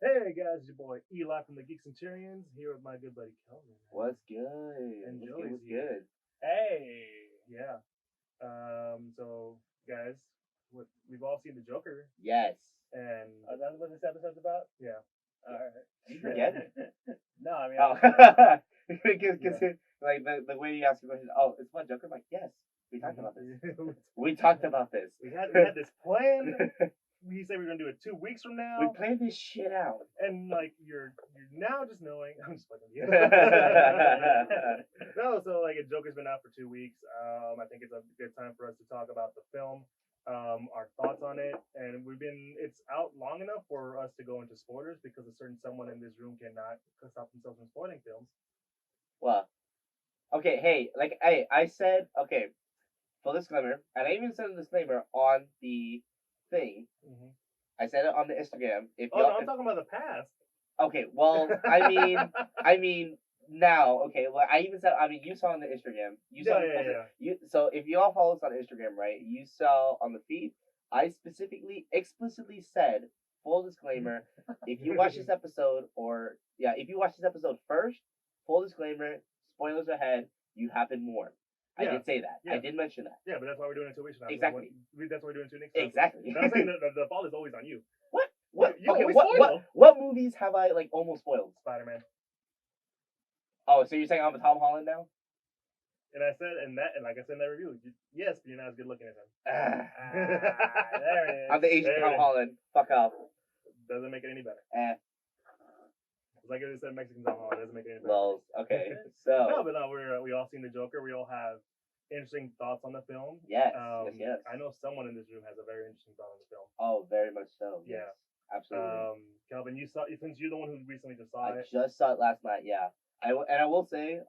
Hey guys, it's your boy Eli from the Geek Centurions here with my good buddy Kelvin. What's good? And What's good? Joey's What's here. good? Hey, yeah. So guys, we've all seen the Joker, Yes. and That's what this episode's about? yeah, All right. Did you forget? No, I mean, Oh, because Yeah. like the way you ask the question. Oh, it's about Joker. I'm like, yes, we talked about this. We talked about this. we had this plan. We said we were gonna do it 2 weeks from now. We planned this shit out. And like you're now just knowing, I'm just fucking you. No, so like Joker's been out for 2 weeks. I think it's a good time for us to talk about the film, our thoughts on it, and it's out long enough for us to go into spoilers because a certain someone in this room cannot stop themselves from spoiling films. Well, okay, hey, like I said, okay, full disclaimer, and I even said a disclaimer on the thing. Mm-hmm. I said it on the Instagram. If Oh no, I'm talking about the past. Okay, well, I mean now. Okay, well, I even said. I mean, you saw on the Instagram. You saw. Yeah. You so if you all follow us on Instagram, right? You saw on the feed. I explicitly said, full disclaimer. If you watch this episode, if you watch this episode first, full disclaimer, spoilers ahead. You have been warned. I did say that. I did mention that. Yeah, but that's why we're doing it 2 weeks from now. Exactly. That's why we're doing it 2 weeks. Exactly. But I'm saying the fault is always on you. What? You Okay. always spoil. What movies have I like almost spoiled? Spider-Man. Oh, so you're saying I'm a Tom Holland now? And I said, and like I said in that review, yes, but you're not as good looking as him. there it is. I'm the Asian Tom Holland. Fuck off. Doesn't make it any better. It's like I said, Mexican Tom Holland doesn't make it any better. Well, okay. So. No, but no, we all seen the Joker. We all have interesting thoughts on the film. Yes. Yes. I know someone in this room has a very interesting thought on the film. Oh, very much so. Yeah. Yes, absolutely. Kelvin, since you're the one who recently just saw it. I just saw it last night. Yeah. I will say,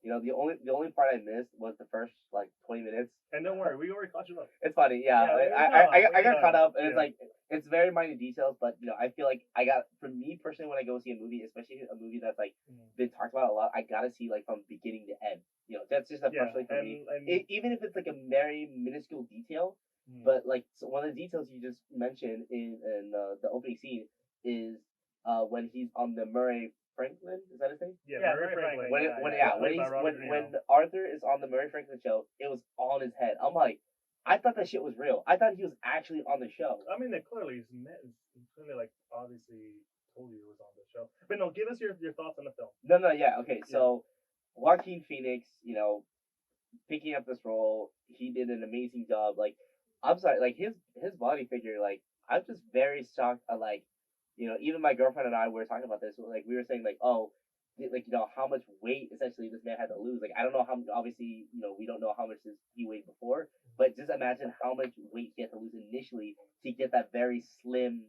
the only part I missed was the first like 20 minutes. And don't worry, we already caught you up. It's funny, yeah. I got caught up, and it's like it's very minor details, but I feel like for me personally, when I go see a movie, especially a movie that's like been talked about a lot, I gotta see like from beginning to end. That's just personally for me. Even if it's like a very minuscule detail, but like one of the details you just mentioned in the opening scene is when he's on the Murray Franklin, is that his name? Yeah, Murray Franklin. When Arthur is on the Murray Franklin show, it was on his head. I'm like, I thought that shit was real. I thought he was actually on the show. I mean, they clearly like obviously told you it was on the show. But no, give us your thoughts on the film. No, yeah, okay. So Joaquin Phoenix, picking up this role, he did an amazing job. Like, I'm sorry, like his body figure, like I'm just very shocked at like, even my girlfriend and I were talking about this. Like we were saying like, oh, like how much weight essentially this man had to lose. Like I don't know how obviously we don't know how much he weighed before, but just imagine how much weight he had to lose initially to get that very slim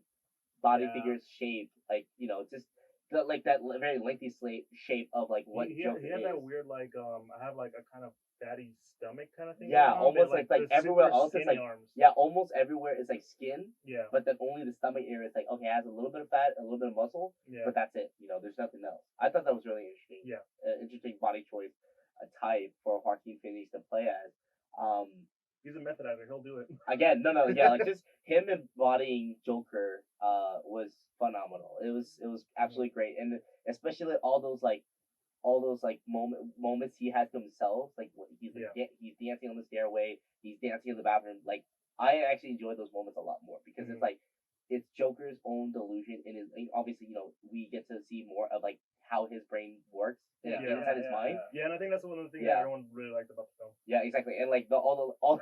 body figure shape. Like just like that very lengthy shape of like what he Joker had is. that weird like I have like a kind of fatty stomach kind of thing. Yeah, almost like everywhere else is like arms. Yeah, almost everywhere is like skin. Yeah. But then only the stomach area is like okay, it has a little bit of fat, a little bit of muscle. Yeah. But that's it. There's nothing else. I thought that was really interesting. Yeah. Interesting body choice, a type for Joaquin Phoenix to play as. He's a method actor. He'll do it. Again, no, yeah, like just him embodying Joker was phenomenal. It was absolutely great, and especially all those moments he has to himself, like he's dancing on the stairway, he's dancing in the bathroom. Like I actually enjoy those moments a lot more because it's like it's Joker's own delusion, and obviously we get to see more of like how his brain works inside his mind. Yeah, and I think that's one of the things that everyone really liked about the film. Yeah, exactly, and like all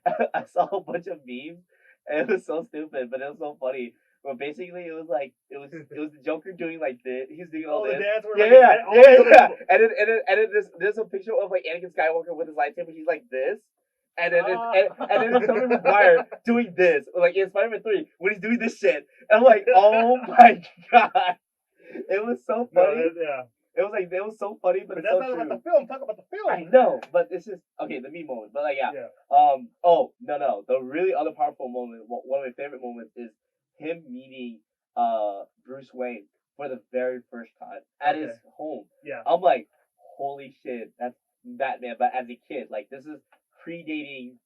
I saw a bunch of memes, and it was so stupid, but it was so funny. But basically, it was the Joker doing like this. He's doing all this. The dance yeah. And then there's a picture of like Anakin Skywalker with his lightsaber. He's like this. And then it's Tobey Maguire doing this, like in Spider-Man 3 when he's doing this shit. And I'm like, oh my god, it was so funny. It was so funny, but it's that's so not true. about the film. Talk about the film. I know, but this is okay. The meme moment, but like Oh no, the really other powerful moment. One of my favorite moments is him meeting Bruce Wayne for the very first time at his home. Yeah. I'm like, holy shit, that's Batman, but as a kid, like this is predating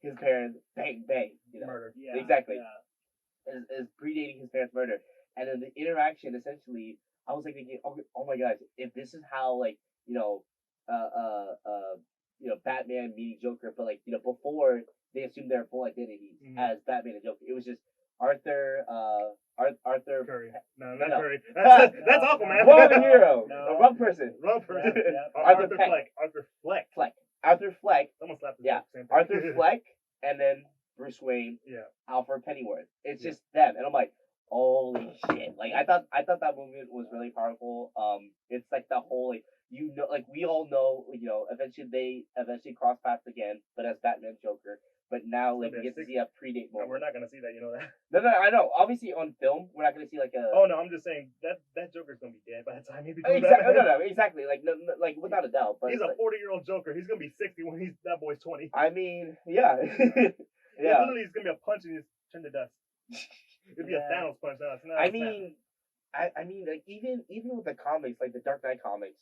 his parents' bang. Murder. Yeah. Exactly. Yeah. Is predating his parents' murder. and then the interaction essentially, I was like thinking, oh my gosh, if this is how like uh uh uh Batman meeting Joker, but like before they assumed their full identities as Batman and Joker, it was just Arthur Arthur Curry. No, No, not no. Curry. That's awful, man. wrong hero, No. wrong person, Wrong person. Yeah. Arthur Peck. Fleck. Arthur Fleck. Fleck, Arthur Fleck, Someone slapped his Yeah. same thing. Arthur Fleck, and then Bruce Wayne, Yeah. Alfred Pennyworth. It's Yeah. just them, and I'm like, holy shit! Like I thought that movie was really powerful. It's like the whole like we all know, eventually they cross paths again, but as Batman Joker. But now like we get to see a predate No, moment. we're not gonna see that. You know that. No, I know. Obviously on film, we're not gonna see like a. Oh no, I'm just saying that Joker's gonna be dead by the time he becomes Exactly. Batman. No, exactly. Like, no, like without a doubt. But He's it's a like, 40-year-old Joker. He's gonna be 60 when that boy's 20. I mean, yeah, Yeah. yeah. Literally, it's gonna be a punch and he's turned to dust. It'd be a Yeah. Thanos punch. No, it's not. I it's not. mean, I mean, like even with the comics, like the Dark Knight comics,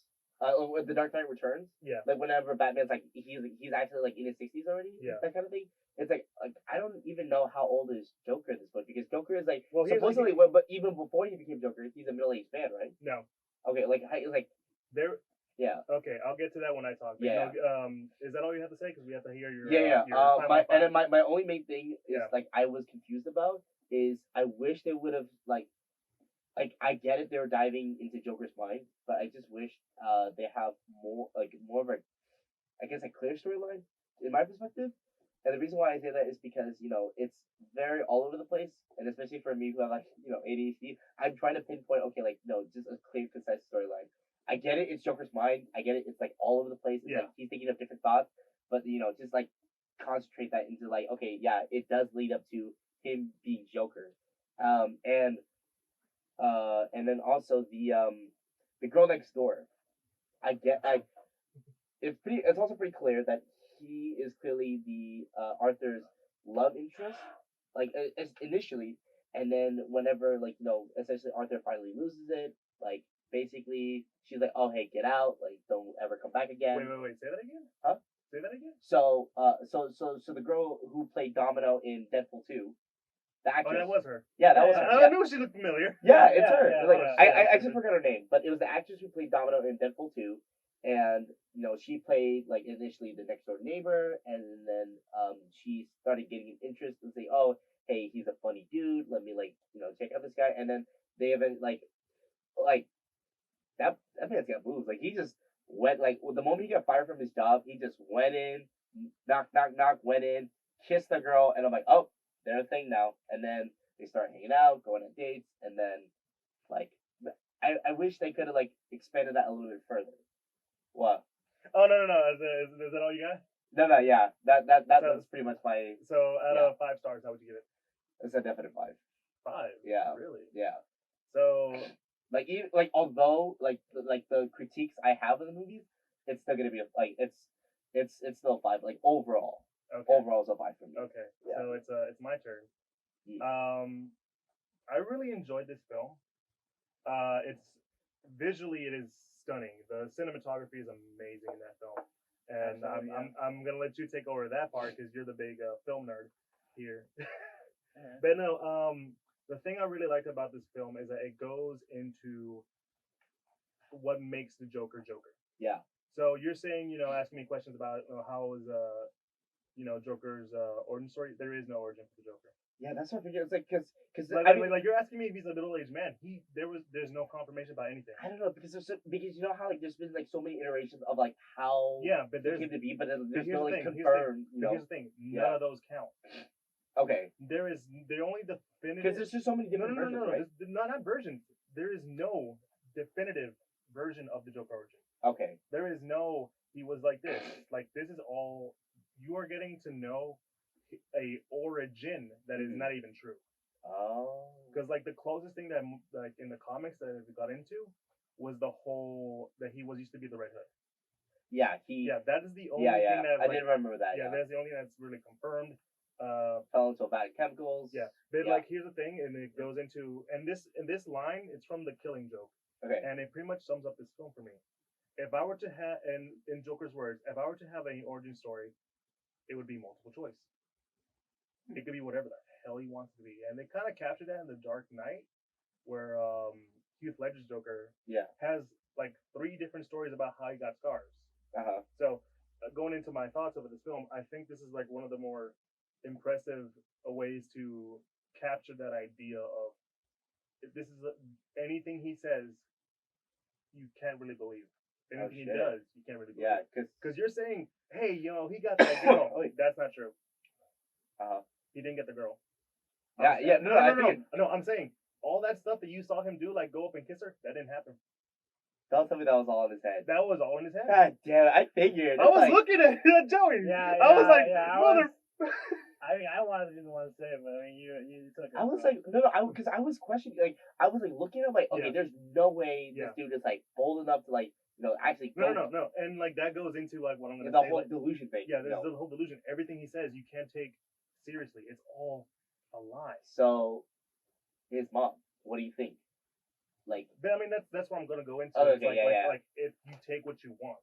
with the Dark Knight Returns, Yeah. like whenever Batman's like he's actually like in his 60s already, Yeah. that kind of thing. It's like I don't even know how old is Joker in this book, because Joker is like Well, he's supposedly, like- but even before he became Joker, he's a middle-aged man, right? No. Okay, like There. yeah. Okay, I'll get to that when I talk. But, Yeah. Is that all you have to say? Because we have to hear your. Yeah. Your final My thoughts. and then my only main thing is Yeah. like I was confused about is I wish they would have like I get it, they were diving into Joker's mind, but I just wish they have more of a I guess a clear storyline in my perspective. And the reason why I say that is because it's very all over the place, and especially for me who have like ADHD, I'm trying to pinpoint just a clear, concise storyline. I get it, it's Joker's mind. I get it, it's like all over the place. It's Yeah. like he's thinking of different thoughts, but just like concentrate that into like okay, yeah, it does lead up to him being Joker, and then also the girl next door. It's also pretty clear that he is clearly the Arthur's love interest, like initially, and then whenever essentially Arthur finally loses it, like basically she's like, oh hey, get out, like don't ever come back again. Wait. Say that again. Huh? Say that again. So the girl who played Domino in Deadpool 2, the actress. Oh, that was her. Yeah, that was Yeah, her. I knew she looked familiar. Yeah, it's Yeah, her. yeah, Like yeah, I just forgot her name, but it was the actress who played Domino in Deadpool 2, and she played like initially the next door neighbor, and then she started getting an interest and say, oh hey, he's a funny dude, let me check out this guy, and then they even like that man's got moves. Like he just went the moment he got fired from his job, he just went in, knock, went in, kissed the girl, and I'm like, oh, they're a thing now. And then they start hanging out, going on dates, and then I wish they could have expanded that a little bit further. What? Oh no. Is that all you got? No, yeah. That So- was pretty much my. So out Yeah. of 5 stars, how would you give it? It's a definite 5. 5. Yeah. Really? Yeah. So Even although the critiques I have of the movies, it's still gonna be it's still a 5. Like overall, okay. overall is a 5 for me. Okay. Yeah. So it's my turn. Mm. I really enjoyed this film. It's visually it is stunning. The cinematography is amazing in that film, and Absolutely, I'm gonna let you take over that part because you're the big film nerd here. Yeah. But no, the thing I really liked about this film is that it goes into what makes the Joker Joker. Yeah. So you're saying, asking me questions about how was Joker's origin story. There is no origin for the Joker. Yeah, that's what I figured. It's because Like you're asking me if he's a middle-aged man. There's no confirmation about anything. I don't know because because you know how there's been so many iterations of how Yeah, but it there's came to be, but but there's here's no the thing, confirmed. but here's the thing. None Yeah. of those count. Okay, There is the only definitive. because there's just so many different versions, no. right? Not versions. There is no definitive version of the Joker origin. Okay, There is no. He was like this. Like this is all. You are getting to know a origin that is Mhm. not even true. oh, Because the closest thing that in the comics that it got into was the whole that he was used to be the Red Hood. yeah, he, Yeah, that is the only yeah, thing that I did remember that. yeah, Yeah, that's the only thing that's really confirmed. fell into bad chemicals. Yeah, but Yeah. here's the thing, and it goes into and this line, it's from the Killing Joke, Okay. and it pretty much sums up this film for me. If I were to have, and in Joker's words, if I were to have an origin story, it would be multiple choice. It could be whatever the hell he wants to be, and they kind of captured that in the Dark Knight, where Heath Ledger's Joker Yeah. has like 3 different stories about how he got scars. So going into my thoughts over this film, I think this is like one of the more impressive ways to capture that idea of if this is anything he says, you can't really believe. Anything he shit. does, you can't really believe. Yeah, Because you're saying, hey, he got that girl. That's not true. He didn't get the girl. No. I'm saying all that stuff that you saw him do, like go up and kiss her, that didn't happen. Don't tell me that was all in his head. That was all in his head. God damn it! I figured. I was looking at Joey. Yeah, I was like, yeah, mother. I mean, I wanted to be the one to say it, but I mean, you took it. I was like, no, because I was questioning, like, I was like looking at, like, okay, Yeah. there's no way this Yeah. dude is like bold enough to like, actually go. No, and like that goes into like what I'm gonna the say. whole Like, delusion thing. yeah, there's the whole delusion. Everything he says, you can't take seriously. It's all a lie. So, his mom, what do you think? Like, But, I mean, that's what I'm gonna go into. Oh, It's okay, like if you take what you want,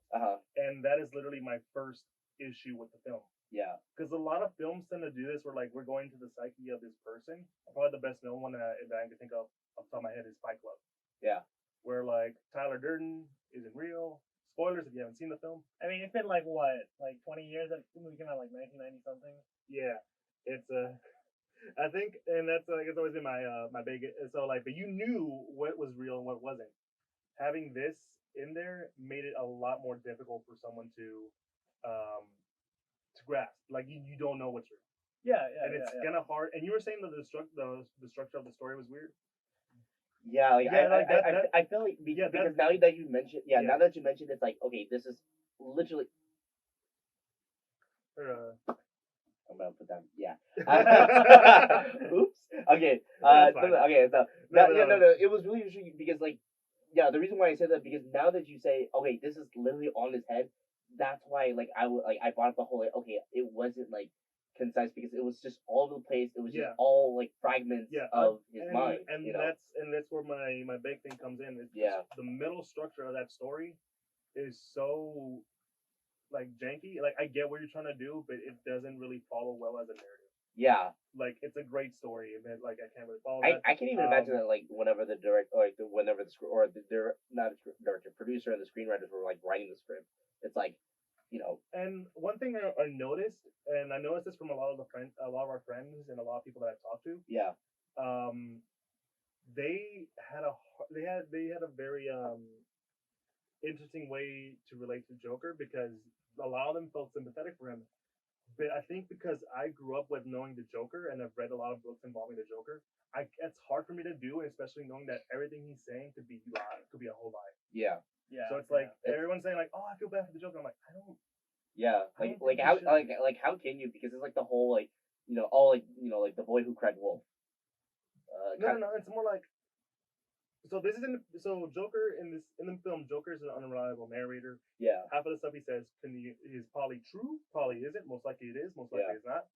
and that is literally my first issue with the film. yeah, Because a lot of films tend to do this, where like we're going to the psyche of this person. Probably the best known one that I can think of off the top of my head is Fight Club. yeah. Where like Tyler Durden isn't real. Spoilers if you haven't seen the film. I mean, it's been like what, like 20 years? That movie came out like 1990 something. Yeah, it's I think, and that's like it's always been my my big. So like, but you knew what was real and what wasn't. Having this in there made it a lot more difficult for someone to grasp. Like you don't know what's real, Yeah, and it's kind of hard. And you were saying that the structure of the story was weird. Yeah, like, Yeah, I feel like because now that you mentioned, now that you mentioned, it's like, okay, this is literally. I'm gonna put that. Yeah. Oops. Okay. Okay. So no. It was really interesting because, like, yeah, the reason why I said that because now that you say, okay, this is literally on his head, that's why I brought up the whole, like, okay, it wasn't like concise because it was just all over the place. It was just all like fragments of his mind. And that's where my big thing comes in. It's the middle structure of that story is so like janky. Like I get what you're trying to do, but it doesn't really follow well as a narrative. Yeah. Like it's a great story, but like I can't really follow I that. can't even imagine that like whenever the director, like whenever the script or the not the director, producer and the screenwriters were like writing the script, it's like, And one thing I noticed, and I noticed this from a lot of our friends, and a lot of people that I've talked to. Yeah. They had a very interesting way to relate to Joker because a lot of them felt sympathetic for him. But I think because I grew up with knowing the Joker and I've read a lot of books involving the Joker, it's hard for me to do, especially knowing that everything he's saying could be a whole lie. Yeah. Yeah. So it's like everyone's saying like, "Oh, I feel bad for the Joker." I'm like, I don't. Yeah, like how can you? Because it's like the whole like like the boy who cried wolf. No. It's more like. So Joker in the film, Joker is an unreliable narrator. Yeah. Half of the stuff he says is probably true, probably isn't. Most likely it is. Most likely it's not.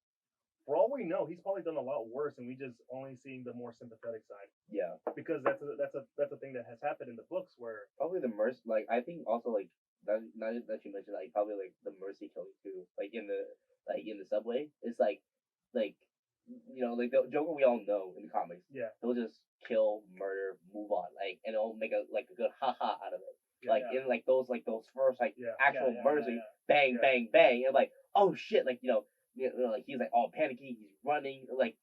For all we know, he's probably done a lot worse, and we just only seeing the more sympathetic side. Yeah. Because that's a thing that has happened in the books where probably the mercy. Like I think also like that now that you mentioned like probably like the mercy killing too. Like in the subway, it's like like the Joker we all know in the comics. Yeah. They'll just kill, murder, move on, like, and it'll make a good haha out of it. In like those first actual murders, bang, bang, bang, and like, oh shit, like like he's like all panicky, he's running, like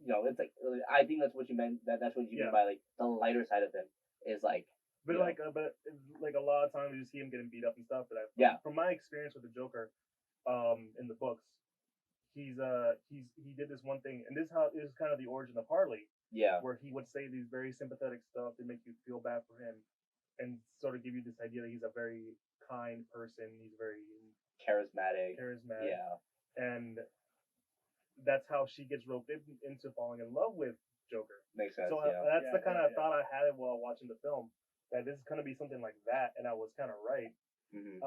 it's like I think that's what you meant. That's what you mean by like the lighter side of him is like. But like a lot of times you see him getting beat up and stuff. But from my experience with the Joker, in the books, he did this one thing, and this is kind of the origin of Harley. Yeah. Where he would say these very sympathetic stuff to make you feel bad for him, and sort of give you this idea that he's a very kind person. He's very charismatic. Yeah. And that's how she gets roped into falling in love with Joker. Makes sense. So that's the kind of thought I had while watching the film, that this is gonna be something like that, and I was kind of right. Mm-hmm.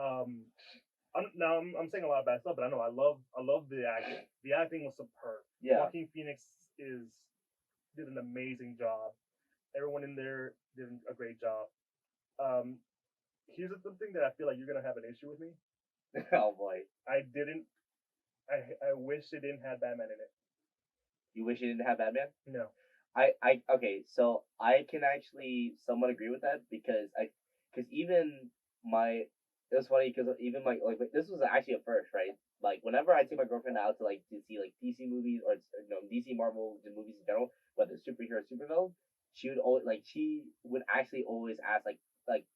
I'm saying a lot of bad stuff, but I know I love the acting. The acting was superb. Yeah. Joaquin Phoenix did an amazing job. Everyone in there did a great job. Here's something that I feel like you're gonna have an issue with me. Oh boy. I wish it didn't have Batman in it. You wish it didn't have Batman? No. Okay, so I can actually somewhat agree with that because even my, it was funny because even my, like, this was actually a first, right? Like, whenever I take my girlfriend out to, like, to see, like, DC movies or, DC Marvel movies in general, whether it's superhero or supervillain, she would actually always ask, like, like,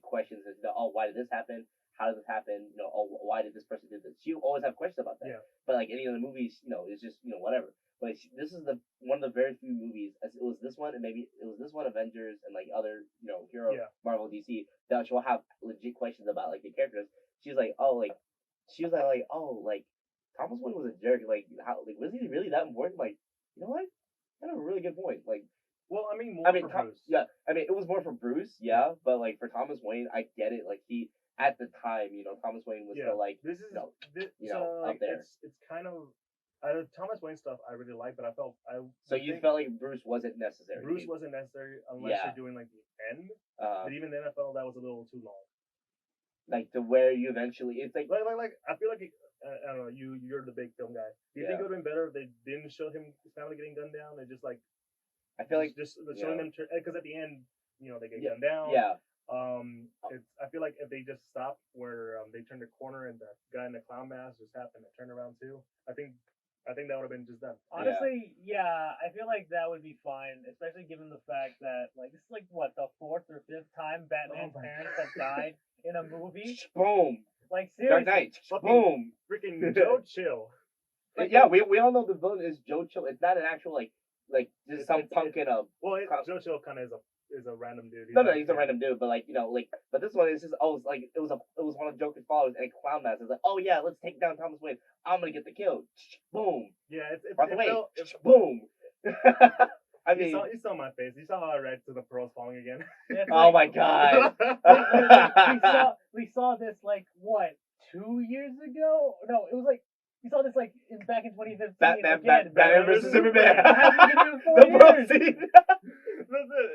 questions as, oh, why did this happen? How did this happen? Oh, why did this person do this? She would always have questions about that. Yeah. But, like, any of the movies, it's just, whatever. But this is the one of the very few movies. As it was this one, and maybe it was this one, Avengers, and like other hero Yeah. Marvel DC that she'll have legit questions about like the characters. She's like, oh, like she was like, oh, like Thomas Wayne was a jerk. Like how, like was he really that important? Like, you know what? That's a really good point. Like, Well, I mean, more for Bruce. yeah, I mean, it was more for Bruce, yeah, but like for Thomas Wayne, I get it. Like he at the time, Thomas Wayne was still like This is up there. It's kind of Thomas Wayne stuff I really like, but I felt So you felt like Bruce wasn't necessary. Bruce wasn't necessary unless Yeah. you're doing like the end. Uh, But even then, I felt that was a little too long. like to where you eventually, it's like Like I feel like I don't know. You're the big film guy. Do you think it would have been better if they didn't show him his family getting gunned down? They just like I feel like just showing them because at the end, they get gunned down. yeah. I feel like if they just stopped where they turned the corner and the guy in the clown mask just happened to turn around too, I think that would have been just done. Honestly, yeah, I feel like that would be fine, especially given the fact that like this is like what the fourth or fifth time Batman's parents have died in a movie. Boom. Like Dark seriously, Knight. Boom. Freaking Joe Chill. Yeah, we all know the villain is Joe Chill. It's not an actual like just some punk in a. Well, Joe Chill kind of is a random dude. He's a random dude, but like but this one is just it was one of Joker's followers and a clown mask. It's like, oh yeah, let's take down Thomas Wayne. I'm gonna get the kill. Boom. Yeah, it's boom. I mean, you saw my face. You saw how I reacted to the pearls falling again. Oh my god. we saw this like what 2 years ago? No, it was like we saw this like back in 2015. Batman versus Superman. The pearl scene.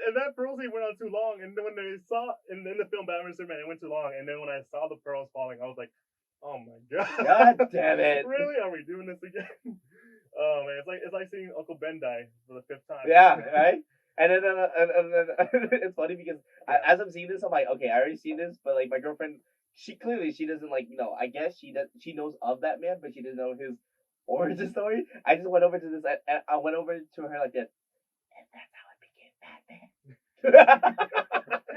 And that pearl scene went on too long, and then when they saw in the film Batman vs Superman, it went too long, and then when I saw the pearls falling, I was like, oh my god. God damn it. Really? Are we doing this again? Oh man, it's like seeing Uncle Ben die for the 5th time. Yeah, right. And then it's funny because as I'm seeing this, I'm like, okay, I already seen this, but like my girlfriend, she doesn't like, I guess she knows of that man, but she didn't know his origin story. I just went over to this, and I went over to her like this, and that's how I became Batman.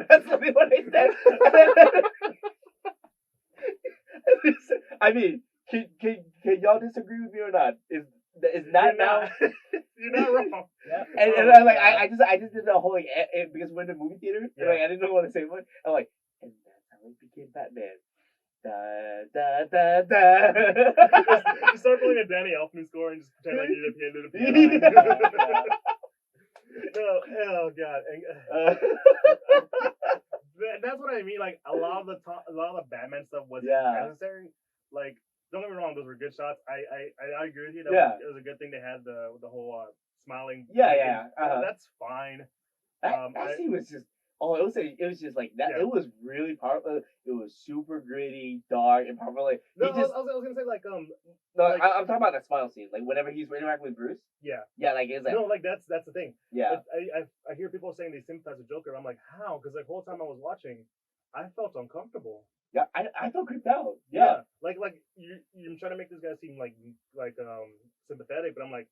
That's literally what I said. I mean, can y'all disagree with me or not? Is not now. You're not wrong. Yeah. And I'm like, I just did the whole like because we're in the movie theater, and like I didn't know what to say. Much. I'm like, and that's how I became Batman. Da da da da. You start playing a Danny Elfman score and just pretend like you did the piano. No, oh god. That's what I mean. Like a lot of the Batman stuff wasn't necessary. Like, don't get me wrong, those were good shots. I agree with you. It was a good thing they had the whole smiling. Yeah. That's fine. That scene was just. Oh, it was just like that. Yeah. It was really powerful. It was super gritty, dark, and powerful. Like, no, I was gonna say like No, like, I'm talking about that smile scene. Like whenever he's interacting with Bruce. Yeah. Yeah, like it's like. No, like that's the thing. Yeah. I hear people saying they sympathize with Joker. I'm like, how? Because the whole time I was watching, I felt uncomfortable. Yeah, I felt creeped out. Yeah. Like you're trying to make this guy seem like sympathetic, but I'm like,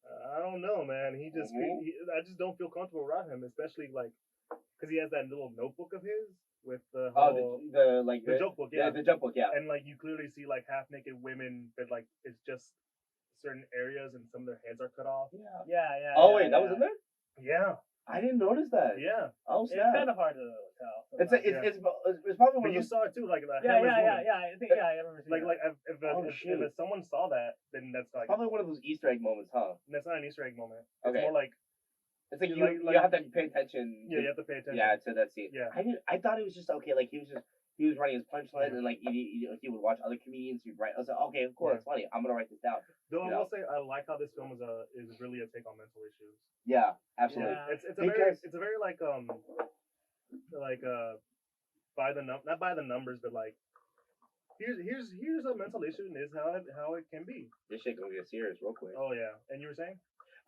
I don't know, man. He just I just don't feel comfortable around him, especially like because he has that little notebook of his with the whole, the joke book, yeah, the joke book, yeah. And like you clearly see like half naked women, but like it's just certain areas and some of their heads are cut off. Yeah. Oh wait, that was in there? Yeah. I didn't notice that. Yeah. Oh, It's kind of hard to tell. It's probably one But of you those. saw it too, like the Yeah. headless woman. I think I remember seeing Like shit. if someone saw that, then that's like Probably one of those Easter egg moments, huh? that's not an Easter egg moment. It's Okay. more like It's like You you have to pay attention. you have to pay attention. Yeah, to that scene. Yeah. I thought it was just okay. Like he was writing his punchlines and like he would watch other comedians. He'd write. I was like, okay, cool, that's funny. I'm gonna write this down. Though I will say I like how this film is really a take on mental issues. Yeah, absolutely. Yeah. It's a very like not by the numbers, but like here's a mental issue and this is how it can be. This shit gonna get serious real quick. Oh yeah, and you were saying?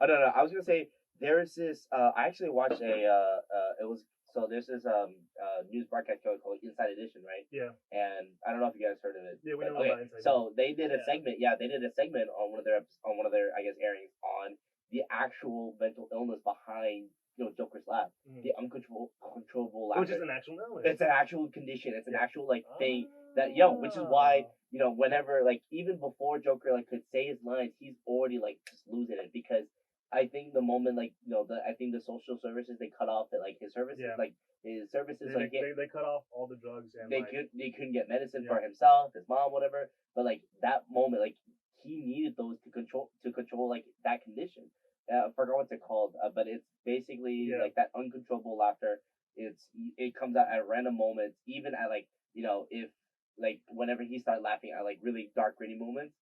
Oh no, I was gonna say there's this. I actually watched it was so there's this news broadcast show called Inside Edition, right? Yeah. And I don't know if you guys heard of it. Yeah, we but- know okay, about Inside so they did a Yeah. segment. Yeah, they did a segment on one of their I guess airings on the actual mental illness behind Joker's laugh, the uncontrollable laughter. Which is an actual illness. It's an actual condition. It's an Yeah. actual thing that which is Ah. why whenever even before Joker could say his lines, he's already just losing it because I think the moment I think the social services they cut off his services Yeah. his services They cut off all the drugs and they couldn't get medicine Yeah. for himself, his mom, whatever. But that moment he needed those to control that condition. I forgot what's it called, but it's basically Yeah. that uncontrollable laughter. It comes out at random moments, even at if whenever he started laughing at really dark gritty moments,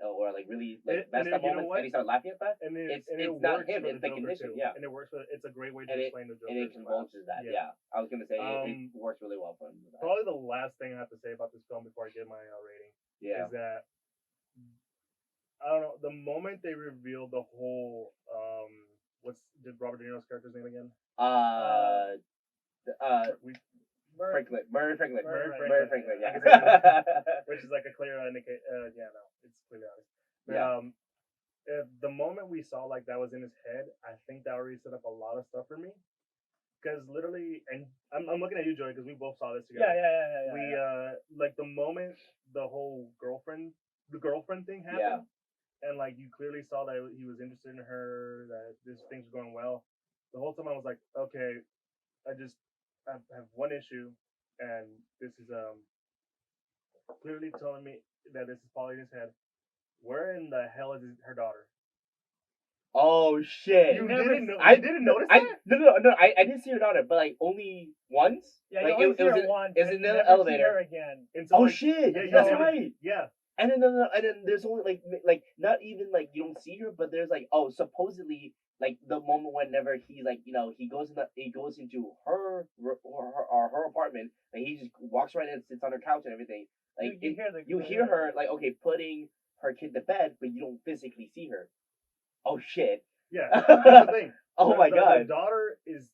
or really And- messed and up you know moments, what? and he started laughing at that, and it, it's and it not works him, for it's the Joker, condition, too. yeah. And it works for it's a great way to And it- explain the Joker. and it convulses that. Yeah. I was gonna say it works really well for him. with that. Probably the last thing I have to say about this film before I give my rating Yeah. is that I don't know, the moment they revealed the whole did Robert De Niro's character's name again? We Murray Franklin, Murray Franklin, Murray Murray Franklin. Franklin, yeah. I can which is like a clear indicate. Yeah, no, it's clearly obvious. But, Yeah. the moment we saw that was in his head, I think that already set up a lot of stuff for me. Because literally, and I'm looking at you, Joey, because we both saw this together. Yeah. We the moment the whole girlfriend thing happened, and you clearly saw that he was interested in her, that this things were going well. The whole time I was like, okay, I have one issue, and this is clearly telling me that this is probably in his head. Where in the hell is her daughter? Oh shit! You never- didn't know? I You didn't notice that? No. I did see her daughter, but only once. Yeah, you only see her in, once. It was and in you the never see elevator. her again. And so, Oh shit! Yeah, you That's never- right. Yeah. And then there's only not even you don't see her, but there's supposedly the moment whenever he's he goes into her apartment, he just walks right in and sits on her couch and everything. You hear her putting her kid to bed, but you don't physically see her. Oh shit! Yeah. That's the thing. Oh my The god! daughter is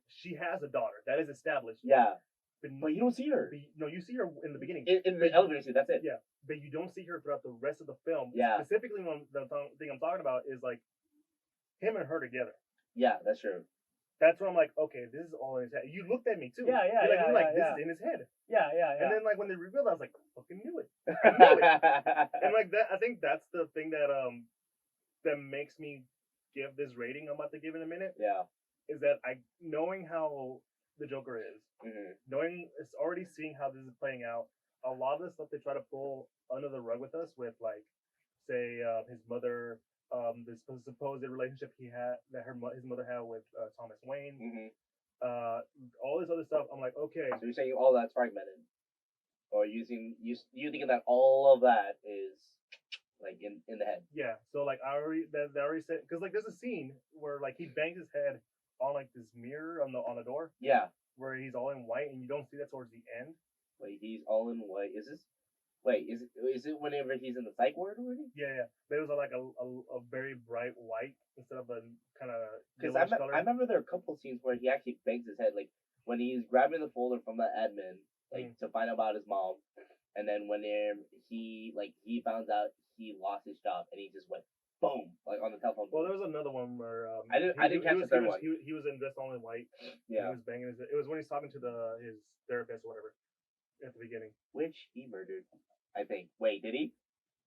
she has a daughter. That is established. Yeah, But, but you don't see her no, you see her in the beginning. in the elevator scene. That's it. Yeah. But you don't see her throughout the rest of the film. Yeah. Specifically, the thing I'm talking about is him and her together. Yeah, that's true. That's when I'm like, okay, this is all in his head. You looked at me too. Yeah, You're like, this yeah. is in his head. Yeah. And then when they revealed, I was like, fucking knew it. I knew it. And that, I think that's the thing that that makes me give this rating I'm about to give in a minute, Yeah. is that knowing how the Joker is, Mm-hmm. it's already seeing how this is playing out. A lot of the stuff they try to pull under the rug with us, with say his mother, this supposed relationship he had that his mother had with Thomas Wayne, Mm-hmm. all this other stuff. I'm like, okay, So you're saying all that's fragmented, or you thinking that all of that is in the head? yeah. So I already that already said, because there's a scene where he bangs his head on this mirror on the door Yeah. where he's all in white, and you don't see that towards the end. Wait, he's all in white. Is it whenever he's in the psych ward already? Yeah. But it was a very bright white instead of a kind of Because yellowish color. I remember there are a couple of scenes where he actually bangs his head, when he's grabbing the folder from the admin, to find out about his mom, and then when he found out he lost his job, and he just went boom on the telephone. Well, there was another one where I didn't catch the third one. He was dressed all in white. Yeah. He was banging his. It was when he's talking to his therapist or whatever at the beginning. Which he murdered, I think. Wait, did he?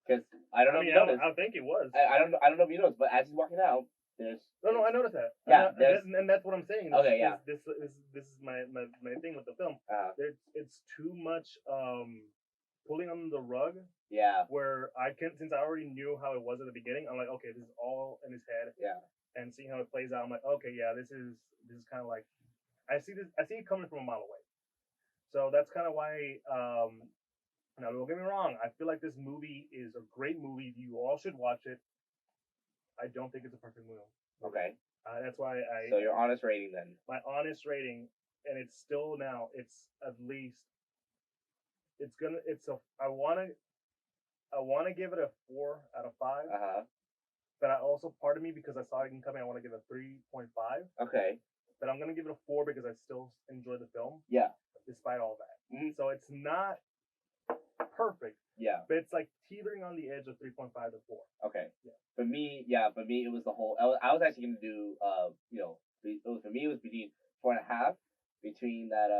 Because I don't know if you I noticed. think it was. I don't know if you noticed, but as he's walking out, there's No, I noticed that. Yeah, and that's what I'm saying. Okay, yeah. This is my thing with the film. It's too much pulling on the rug. Yeah. Where since I already knew how it was at the beginning, I'm like, okay, this is all in his head. Yeah. And seeing how it plays out, I'm like, okay, yeah, this is kind of I see it coming from a mile away. So that's kind of why. Now, don't get me wrong. I feel like this movie is a great movie. You all should watch it. I don't think it's a perfect movie. Okay. That's why So your honest rating then? my honest rating, and it's still now. It's at least. I want to give it a 4 out of 5. Uh huh. But I also, part of me, because I saw it coming, I want to give it a 3.5. Okay. But I'm gonna give it a 4 because I still enjoy the film Yeah. despite all that. Mhm. So it's not perfect, Yeah. but it's like teetering on the edge of 3.5 to 4. Okay. Yeah. For me, it was the whole. I was actually gonna do, for me, it was between 4.5, between that,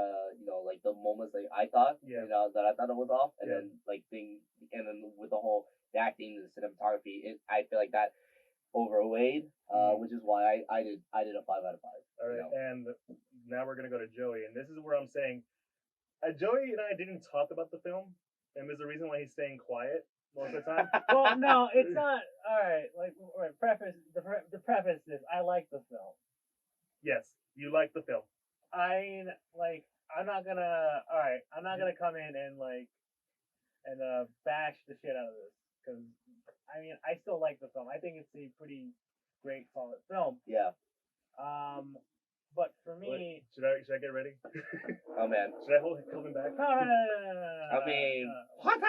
like the moments that I thought, Yeah. that I thought it was off, and Yeah. then and then with the whole the acting, the cinematography, I feel like that overweighed, which is why I did a 5 out of 5. All right, and now we're gonna go to Joey, and this is where I'm saying, Joey and I didn't talk about the film, and there's a reason why he's staying quiet most of the time. Well, no, it's not. All right, like, all right, the preface is I like the film. Yes, you like the film. I mean, like, I'm not gonna. All right, I'm not gonna come in and bash the shit out of this because I mean I still like the film. I think it's a pretty great, solid film. Yeah. But for me, should I get ready? Oh man. Should I hold him back? no. I mean, what?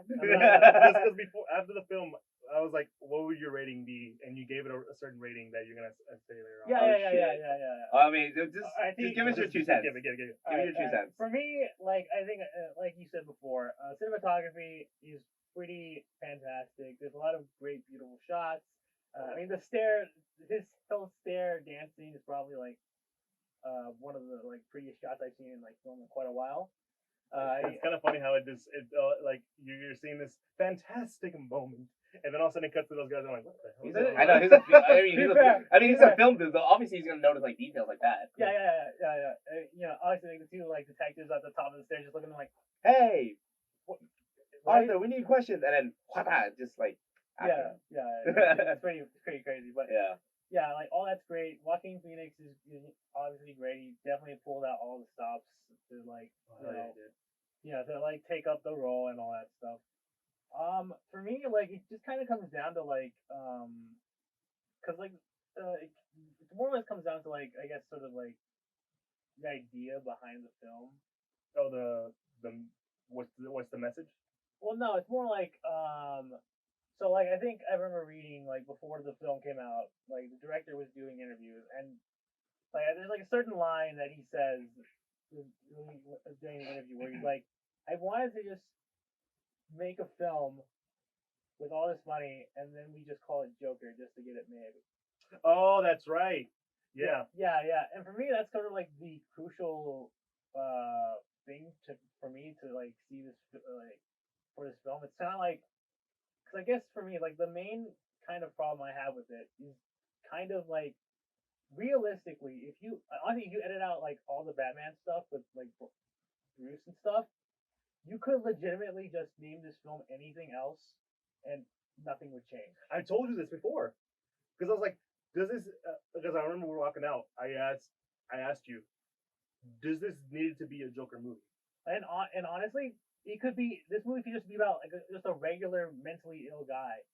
Just because after the film, I was like, "What would your rating be?" And you gave it a certain rating that you're gonna say later on. Yeah. I mean, just think give us your 2 cents. Give it. Give me your 2 cents. For me, like I think, like you said before, cinematography is pretty fantastic. There's a lot of great, beautiful shots. I mean, his whole stair dance scene is probably like one of the like prettiest shots I've seen in like film in quite a while. It's kind of funny how like you're seeing this fantastic moment, and then all of a sudden it cuts to those guys. And I'm like, what the hell? I know. He's a film dude, so obviously he's gonna notice like details like that. Yeah. Obviously, like the two like detectives at the top of the stairs just looking like, hey, what, Arthur, we need questions, and then just like. it's pretty crazy, but yeah, like all that's great. Joaquin Phoenix is obviously great. He definitely pulled out all the stops to like to like take up the role and all that stuff. For me, like it just kind of comes down to like because like it more or less comes down to like I guess sort of like the idea behind the film. Oh, the what's the message? Well, no, it's more like so like I think I remember reading like before the film came out, like the director was doing interviews and like there's like a certain line that he says during the interview where he's like, I wanted to just make a film with all this money and then we just call it Joker just to get it made. Oh, that's right. Yeah. And for me that's sort of like the crucial thing for me to like see this like for this film. It's kind of like because I guess for me, like the main kind of problem I have with it is kind of like realistically, if you edit out like all the Batman stuff with like Bruce and stuff, you could legitimately just name this film anything else, and nothing would change. I told you this before because I was like, does this? Because I remember we were walking out. I asked you, does this need to be a Joker movie? And honestly, it could be this movie could just be about like just a regular mentally ill guy,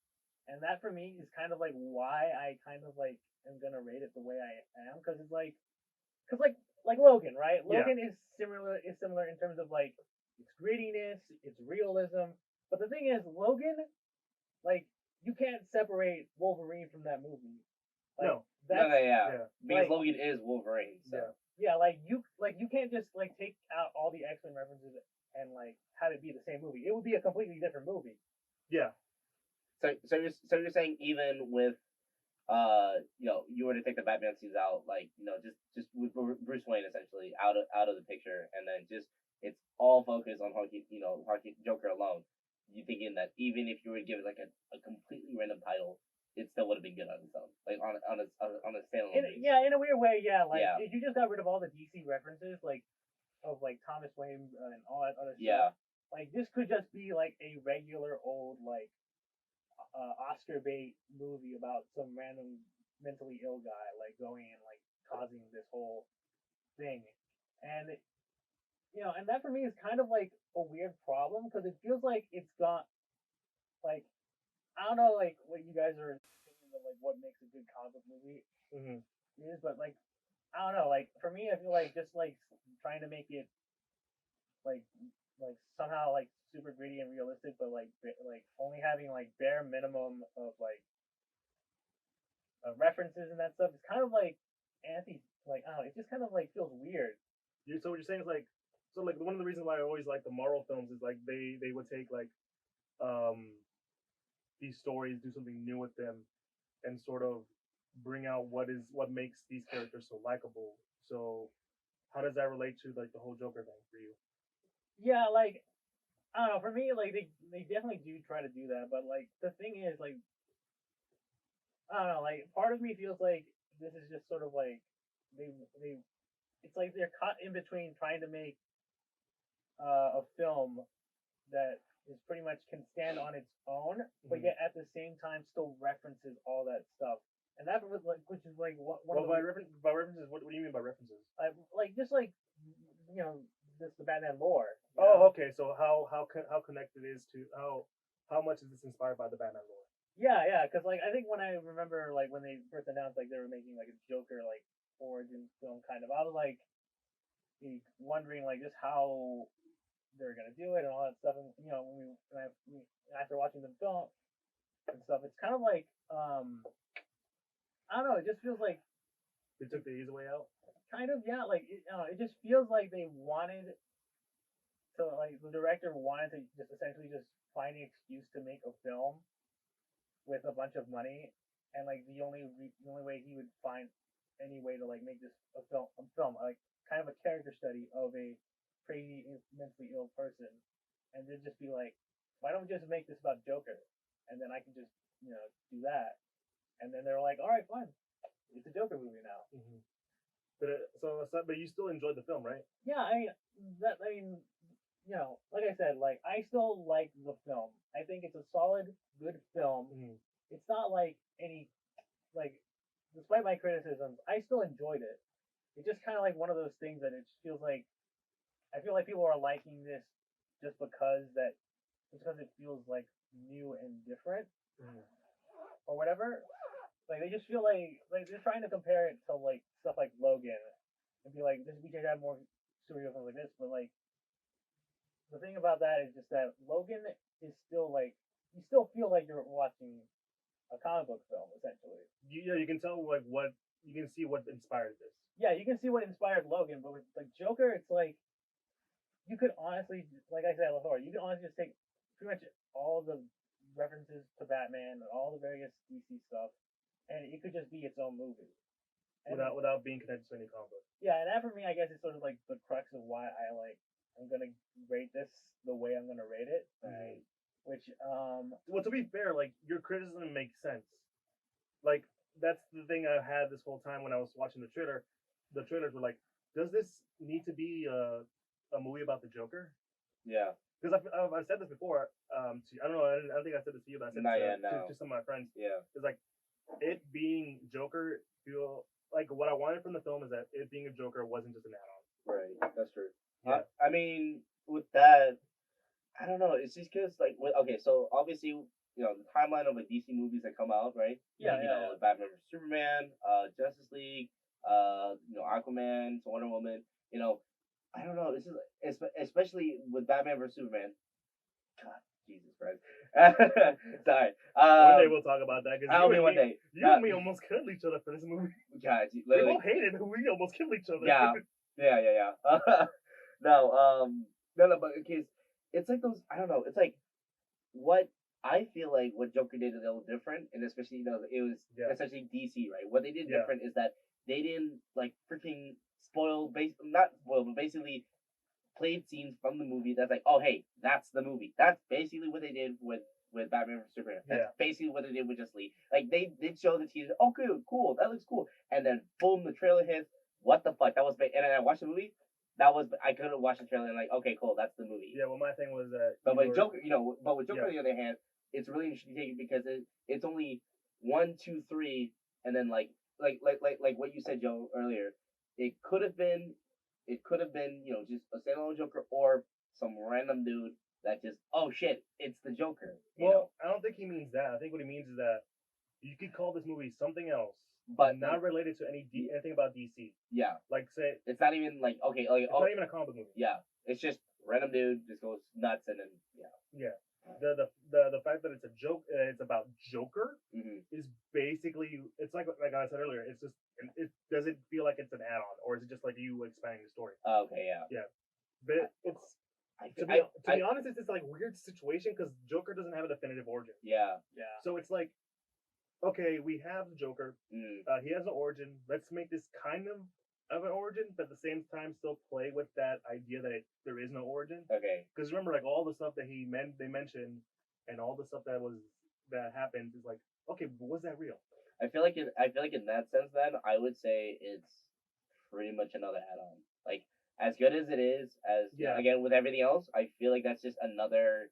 and that for me is kind of like why I kind of like am gonna rate it the way I am because it's like Logan, right? Logan is similar in terms of like its grittiness, its realism, but the thing is Logan, like you can't separate Wolverine from that movie. Like, no, because Logan is Wolverine. So. Yeah, like you can't just like take out all the X-Men references and like have it be the same movie. It would be a completely different movie. Yeah. So you're saying even with you were to take the Batman scenes out, like just with Bruce Wayne essentially out of the picture, and then just it's all focused on Joaquin Joker alone. You thinking that even if you were given like a completely random title, it still would have been good on its own, like on a standalone basis. Yeah, in a weird way, yeah. Like if you just got rid of all the DC references, like of like Thomas Wayne and all that other stuff, like this could just be like a regular old like Oscar bait movie about some random mentally ill guy like going and like causing this whole thing, and and that for me is kind of like a weird problem because it feels like it's got like I don't know like what you guys are thinking of like what makes a good comic book movie is, but like I don't know, like for me I feel like just like trying to make it like somehow like super gritty and realistic, but like only having like bare minimum of like references and that stuff. It's kind of like like I don't know. It just kind of like feels weird. So what you're saying is like, so like one of the reasons why I always like the Marvel films is like they would take like um these stories, do something new with them, and sort of bring out what makes these characters so likable. So how does that relate to like the whole Joker thing for you? Yeah, like I don't know. For me, like they definitely do try to do that, but like the thing is, like I don't know. Like part of me feels like this is just sort of like they it's like they're caught in between trying to make a film that is pretty much can stand on its own, but yet at the same time still references all that stuff. And that was like, which is like one Well, of the, by references, what do you mean by references? like just like you know this the Batman lore. Oh, okay. So how connected is to how much is this inspired by the Batman lore? Yeah, because like I think when I remember like when they first announced like they were making like a Joker like origin film kind of, I was like wondering like just how they're gonna do it and all that stuff. And you know after watching the film and stuff, it's kind of like I don't know. It just feels like They took the easy way out. kind of yeah. Like it just feels like they wanted to like the director wanted to just essentially just find an excuse to make a film with a bunch of money, and like the only way he would find any way to like make this a film like kind of a character study of a crazy mentally ill person, and then just be like, why don't we just make this about Joker, and then I can just do that, and then they're like, all right, fine, it's a Joker movie now. Mm-hmm. But you still enjoyed the film, right? Yeah, I mean, like I said, like I still like the film. I think it's a solid, good film. Mm-hmm. It's not like like, despite my criticisms, I still enjoyed it. It's just kind of like one of those things that it feels like I feel like people are liking this just because it feels like new and different or whatever. Like they just feel like they're trying to compare it to like stuff like Logan and be like, we could have more superhero films like this, but like the thing about that is just that Logan is still like you still feel like you're watching a comic book film essentially. You can tell like what you can see what inspired this. Yeah, you can see what inspired Logan, but with like Joker, it's like you could honestly, like I said before, you can honestly just take pretty much all the references to Batman and all the various DC stuff, and it could just be its own movie. And, Without being connected to any comic book. yeah, and that for me, I guess, is sort of like the crux of why I'm gonna rate this the way I'm gonna rate it. Right. Which well, to be fair, like your criticism makes sense. Like that's the thing I had this whole time when I was watching the trailer. The trailers were like, does this need to be a movie about the Joker? Yeah. Because I've said this before. I don't know. I don't think I said this to you, but I said to some of my friends. Yeah. It's like it being Joker feel like what I wanted from the film is that it being a Joker wasn't just an add-on. Right. That's true. Yeah. I mean, with that, I don't know. It's just because like okay, so obviously the timeline of like DC movies that come out, right? Yeah. Like Batman vs Superman, Justice League, Aquaman, Wonder Woman. I don't know. This is especially with Batman vs Superman. God, Jesus Christ. Sorry. One day we'll talk about that. I'll be one day. You and me almost killed each other for this movie. God, We literally. both hated it. We almost killed each other. Yeah. No, but because it's like those. I don't know. It's like what I feel like what Joker did is a little different, and especially it was essentially DC, right? What they did different is that they didn't like freaking not spoil, but basically played scenes from the movie that's like, oh hey, that's the movie. That's basically what they did with Batman vs Superman. That's basically what they did with Justice League. Like they did show the teaser. Okay, cool, that looks cool. And then boom, the trailer hits. What the fuck? That was and then I watched the movie. I couldn't watch the trailer and like, okay, cool, that's the movie. Yeah, well, my thing was that. But with Joker, on the other hand, it's really interesting because it's only 1, 2, 3, and then like what you said, Joe, earlier. It could have been just a standalone Joker or some random dude that just, oh shit, it's the Joker. Well, I don't think he means that. I think what he means is that you could call this movie something else, but not related to anything about DC. Yeah. Like say it's not even like okay, it's not even a comic movie. Yeah. It's just random dude just goes nuts and then Yeah. the fact that it's a joke, it's about Joker, is basically it's like I said earlier. It's just it does it feel like it's an add-on, or is it just like you expanding the story? Okay, yeah. Yeah, but it's to be honest, it's this like weird situation because Joker doesn't have a definitive origin. Yeah. So it's like, okay, we have the Joker. He has an origin. Let's make this kind of an origin, but at the same time still play with that idea that there is no origin. Okay. Because remember, like all the stuff that they mentioned, and all the stuff that happened is like, okay, but was that real? I feel like in that sense, then I would say it's pretty much another add-on. Like as good as it is, again with everything else, I feel like that's just another,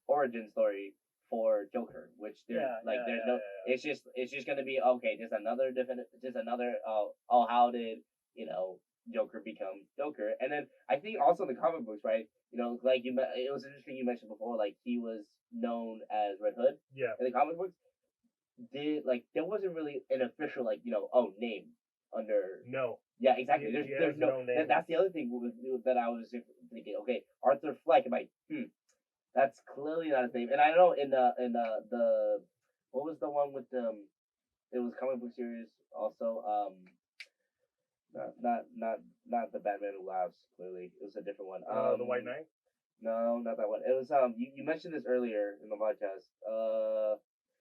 origin story for Joker, which there's no. It's just gonna be okay. Just another how did Joker become Joker? And then I think also in the comic books, right? Like it was interesting you mentioned before, like he was known as Red Hood. Yeah. In the comic books, there wasn't really an official name under. No. Yeah, exactly. There's no name. That's the other thing that I was thinking. Okay, Arthur Fleck. I'm like, that's clearly not his name. And I know in the what was the one with it was comic book series also not the Batman Who Laughs. Clearly, it was a different one. The White Knight. No, not that one. It was you mentioned this earlier in the podcast.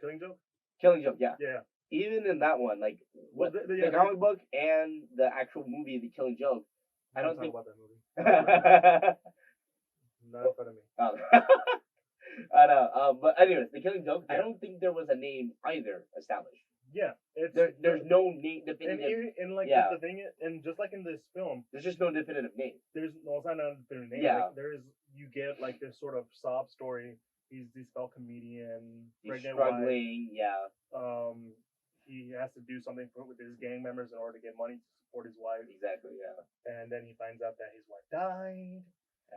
Killing Joke. Killing Joke. Yeah. Yeah. Even in that one, like the comic book and the actual movie, The Killing Joke, I don't think about that movie. Not in front of me. I know. But anyways, The Killing Joke, I don't think there was a name either established. Yeah, there's no name definitive. And the thing is, and just like in this film, there's just no definitive name. It's not a definitive name. Yeah. Like, you get like this sort of sob story. He's this fellow comedian, he's struggling. Wife. Yeah. He has to do something with his gang members in order to get money to support his wife. Exactly. Yeah. And then he finds out that his wife died.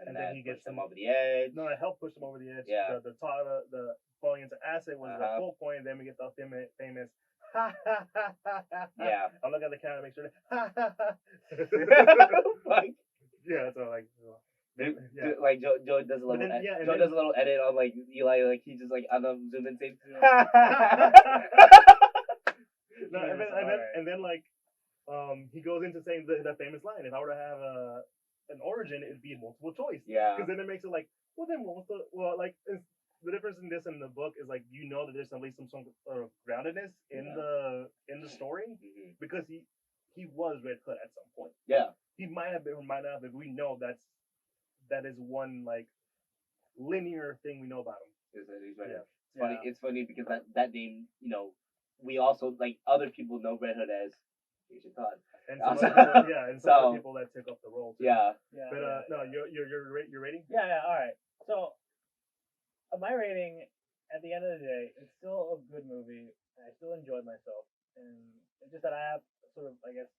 And then he gets him over the edge. No, it helped push him over the edge. Yeah. The falling into acid was the full point. Then we get the famous yeah. I'll look at the camera and make sure yeah, so like like Joe does a little does a little edit on like Eli, like he just like on the zoom in saying no, and then like he goes into saying the famous line, if I were to have an origin, it'd be multiple choice. Yeah. Because then it makes it like, the difference in this and the book is like that there's at least some sort of groundedness in the story, because he was Red Hood at some point. Yeah. He might have been or might not have been. We know that is one like linear thing we know about him. It's funny because that name, we also like other people know Red Hood as Asian Todd. And some people that took up the role too. Yeah. But no, you're rating? Yeah, all right. So my rating, at the end of the day, it's still a good movie. I still enjoyed myself, and it's just that I have sort of, I guess,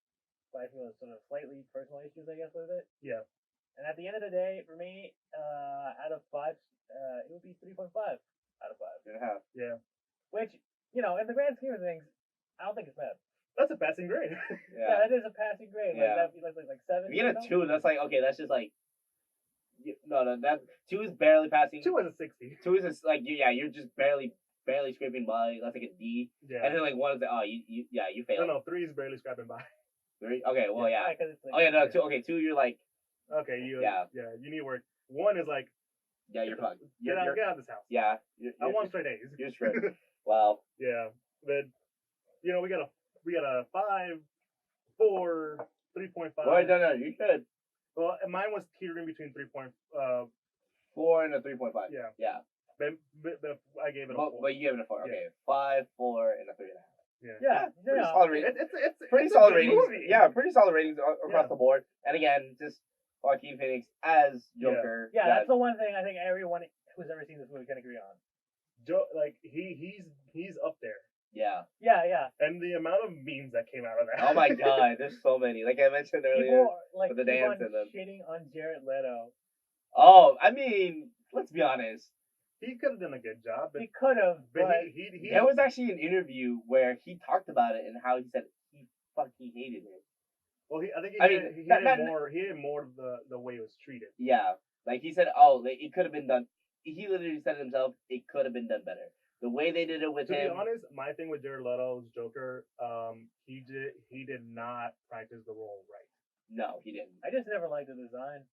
what I feel is sort of slightly personal issues, I guess, with it. Yeah. And at the end of the day, for me, out of 5, it would be 3.5 out of 5. Yeah. Which, in the grand scheme of things, I don't think it's bad. That's a passing grade. Yeah, that is a passing grade. Yeah. Like, that'd be like 7. If you get a 2, that's like, okay, that's just like, no, that 2 is barely passing. 2 is a 60. 2 is just like, you're just barely scraping by. That's like a D. Yeah. And then like 1 is like, you failed. No, 3 is barely scraping by. 3? Okay, well, yeah. Like, 2. Okay, 2, you're like. Okay, you need work. 1 is like. Yeah, you're fucked. Get out of this house. Yeah. I want straight A's. You're straight. Wow. Yeah, but we got a 5, 4, 3.5. Well, no, you should. Well, mine was teetering between 4 and a 3.5. Yeah. But I gave it a 4. But you gave it a 4. Okay. 5, 4, and a 3.5. Yeah. Pretty solid ratings. It's pretty solid ratings. Movie. Yeah, pretty solid ratings across the board. And again, just Joaquin Phoenix as Joker. Yeah, that's the one thing I think everyone who's ever seen this movie can agree on. He's up there. Yeah. And the amount of memes that came out of that. Oh my god, there's so many. Like I mentioned earlier. People like the dance and shitting on Jared Leto. Oh, I mean, let's be honest. He could have done a good job. He could have, but there was actually an interview where he talked about it and how he said he fucking hated it. Well, I think he hated more the way it was treated. Yeah, like he said, it could have been done he literally said himself, it could have been done better. The way they did it with To him. be honest, my thing with Jared Leto's Joker, he did not practice the role right. No, he didn't. I just never liked the design.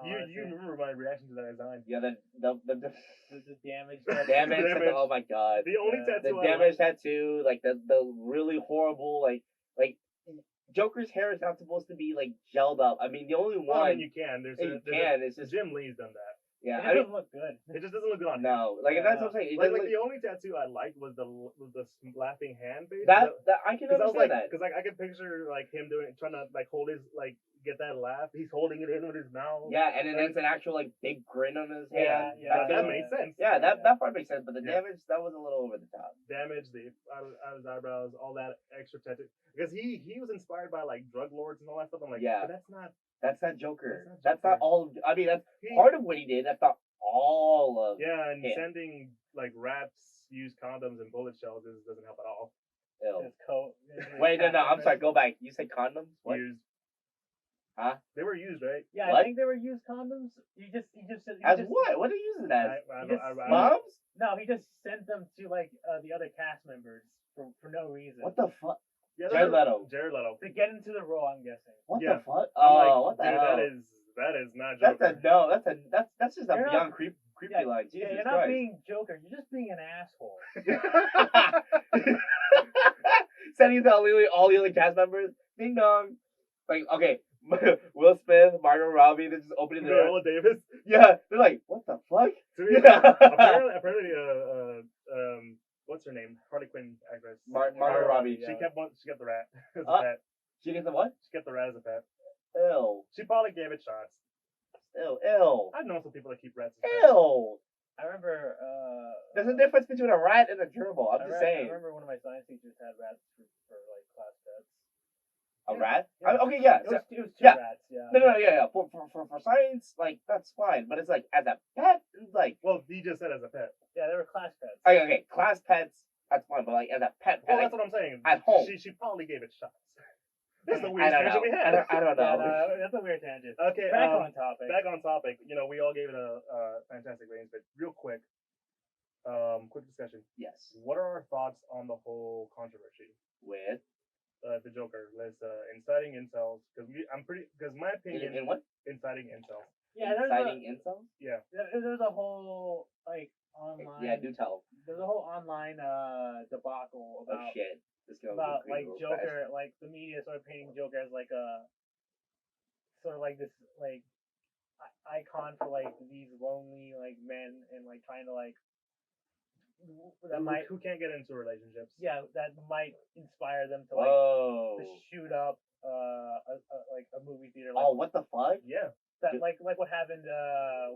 You remember my reaction to that design? Yeah, the damage. damage. Oh my god. The only tattoo. The damage tattoo, like the really horrible like Joker's hair is not supposed to be like gelled up. I mean, the only one. Well, I mean, you can. It's just Jim Lee's done that. Yeah, it doesn't look good. It just doesn't look good on him. No, like that's what I'm saying. Like the only tattoo I liked was the laughing hand face. That I can understand that. Because I can picture like him trying to like hold his like get that laugh. He's holding it in with his mouth. Yeah, and then it's an actual like big grin on his hand. Yeah, that made sense. Yeah, that part makes sense. But the damage, that was a little over the top. Damage, out of his eyebrows, all that extra tattoo. Because he was inspired by like drug lords and all that stuff. I'm like, but that's not Joker. That's not all. I mean, that's part of what he did. That's not all of. Yeah, and sending like rats use condoms and bullet shells doesn't help at all. Ew. Wait, no. I'm sorry. Go back. You said condoms? What? Used. Huh? They were used, right? Yeah, what? I think they were used condoms. You just as what? What are you using as? Moms? No, he just sent them to like the other cast members for no reason. What the fuck? Yeah, Jared Leto. To get into the role, I'm guessing. What the fuck? Oh, what the hell? That is not Joker. That's just a beyond creepy line. Jesus you're not being Joker. You're just being an asshole. Sending to all the other cast members. Ding dong. Like, okay, Will Smith, Margot Robbie, they're just opening their Viola Davis. Yeah, they're like, what the fuck? Apparently, what's her name? Harley Quinn actress. Margot Robbie. She kept the rat as a pet. She gets the what? She kept the rat as a pet. Ew. She probably gave it shots. Ew. I've known some people that keep rats as pets. Ew. I remember. There's a difference between a rat and a gerbil. I'm just saying. I remember one of my science teachers had rats for like class pets. A rat? Yeah. Okay, yeah. It was two rats, yeah. No, yeah. For science, like, that's fine. But it's like, as a pet, it's like... Well, he just said as a pet. Yeah, they were class pets. Okay, class pets, that's fine. But, like, as a pet... Well, like, that's what I'm saying. At home. She probably gave it shots. That's the weird tangent we had. I don't know. Yeah, that's a weird tangent. Okay, back on topic. Back on topic. You know, we all gave it a fantastic ratings, but real quick, quick discussion. Yes. What are our thoughts on the whole controversy with the Joker? Inciting incels. Because my opinion. In what? Inciting incels. Yeah, inciting incels. Yeah. There's a whole like online. Yeah, do tell. There's a whole online debacle about. Oh shit. About like Joker, like the media started painting Joker as like a sort of like this like icon for like these lonely like men and like trying to like who can't get into relationships. Yeah, that might inspire them to like to shoot up like a movie theater. Like, what the fuck? Yeah. That like what happened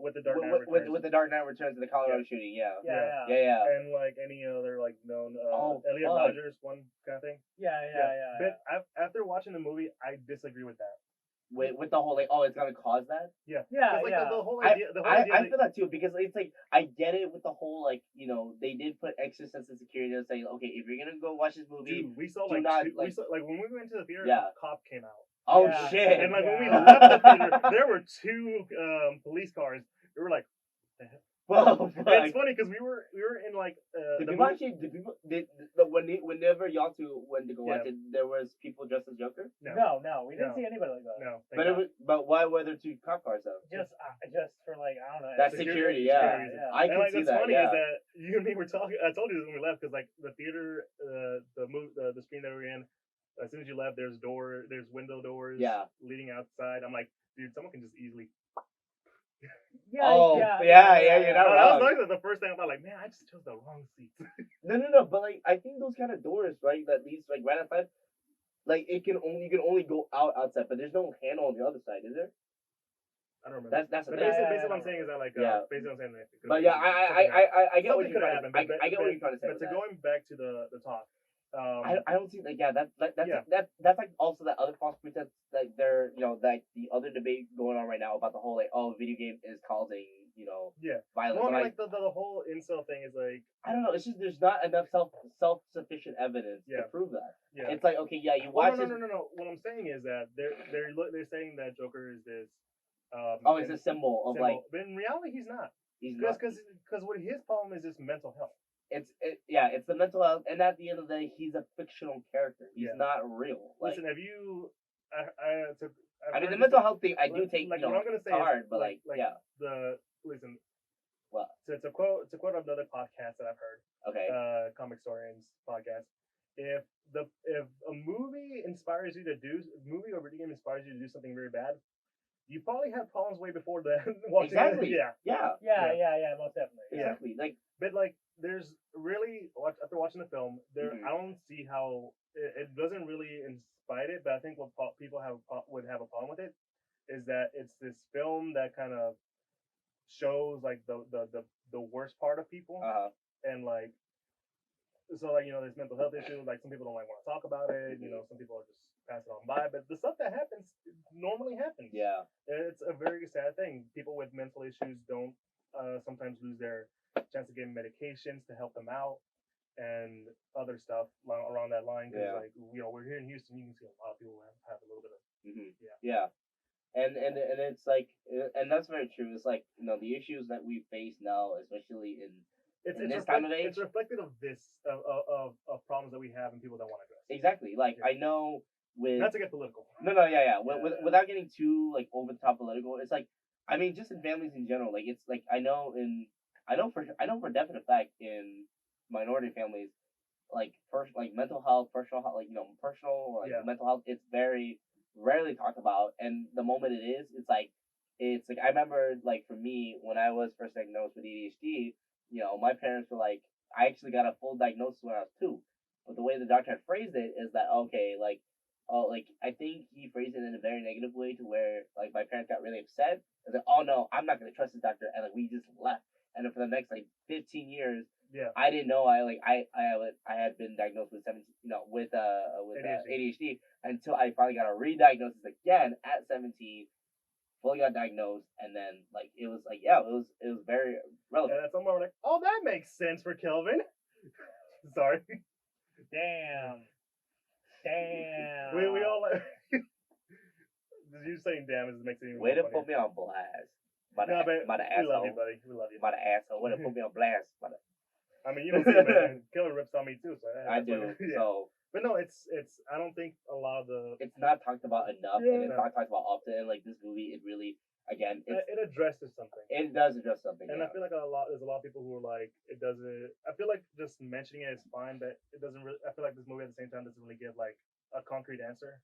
with the Dark Knight Returns. With the Dark Knight Returns and the Colorado shooting, yeah. And like any other like known Elliot Rodgers one kind of thing. Yeah. But after watching the movie, I disagree with that. With the whole like, it's gonna cause that. Yeah. Like, the whole idea. I feel that too because it's like I get it with the whole like they did put extra sense of security and saying okay if you're gonna go watch this movie. Dude, we saw when we went to the theater, a cop came out. Oh shit! And like when we left the theater, there were two police cars. We were like, well, it's funny because we were in like. Whenever y'all two went to go watch it, there was people dressed as Joker. No, we didn't see anybody like that. No, but why were there two cop cars though? Just for like I don't know. That's security, yeah. I can see that. What's funny is that you and me were talking. I told you this when we left because like the theater, the screen that we were in. As soon as you left, there's window doors leading outside. I'm like, dude, someone can just easily. Yeah. You're not wrong. That was like the first thing I thought, like, man, I just chose the wrong seat. No, but like, I think those kind of doors, right, that leads like right outside, like you can only go outside, but there's no handle on the other side, is there? I don't remember. That's basically what I'm saying is that like basically what I'm saying. But yeah, I get what you're trying to say. I get what you're trying to say. But going back to the talk. I don't see like that's like also that other false pretense that they're like the other debate going on right now about the whole like video game is causing violence. Well, like the whole incel thing is like I don't know. It's just there's not enough self-sufficient evidence to prove that. Yeah. It's like okay, you watch. No. What I'm saying is that they're saying that Joker is this. It's a symbol of like. But in reality, he's not. He's not. Because what his problem is mental health. It's the mental health, and at the end of the day, he's a fictional character. He's not real. Like, listen, have you? I mean, the mental health thing, I do take like, what I'm gonna say hard, is, but listen. What? So to quote another podcast that I've heard, okay, Comic Centurions podcast. If a movie inspires you to do movie or video game inspires you to do something very bad, you probably had problems way before that. Exactly. Yeah, most definitely. Exactly. Yeah. But like, there's really after watching the film, I don't see how it doesn't really inspire it. But I think what people would have a problem with it is that it's this film that kind of shows like the worst part of people, and like, so like, there's mental health issues. Like, some people don't like want to talk about it. Some people are just passing on by. But the stuff that happens normally happens. Yeah, it's a very sad thing. People with mental issues don't sometimes lose their chance of getting medications to help them out and other stuff around that line. Because like, we're here in Houston, you can see a lot of people have a little bit of And it's like, and that's very true. It's like, the issues that we face now, especially in this time of age, it's reflected of this of problems that we have and people that want to address. Exactly. Like, I know with not to get political. No, without getting too like over the top political, it's like, I mean, just in families in general, like, it's like, I know for definite fact in minority families, like, mental health, personal health, like, personal or like mental health, it's very rarely talked about. And the moment it is, it's like I remember, like, for me, when I was first diagnosed with ADHD, my parents were like, I actually got a full diagnosis when I was 2. But the way the doctor had phrased it is that, okay, like, I think he phrased it in a very negative way to where, like, my parents got really upset. I was like, oh no, I'm not going to trust this doctor. And like, we just left. And then for the next, like, 15 years, I didn't know I had been diagnosed with ADHD until I finally got a re-diagnosis again at 17. Fully got diagnosed, and then like, it was like, it was very relevant. And at some point we're like, oh, that makes sense for Kelvin. Sorry. Damn. We all like. You saying damn makes it even way to funnier. Put me on blast. By the we asshole. love you, buddy. We love you. By the asshole. Way to put me on blast. I mean, you don't see it, man. Killer rips on me too. So I do. So. But no, it's. I don't think a lot of the. It's not talked about enough, and it's not talked about often. And like, this movie, it really, again, it addresses something. It does address something. And I feel like there's a lot of people who are like, it doesn't. I feel like just mentioning it is fine, but it doesn't really. I feel like this movie at the same time doesn't really give like a concrete answer.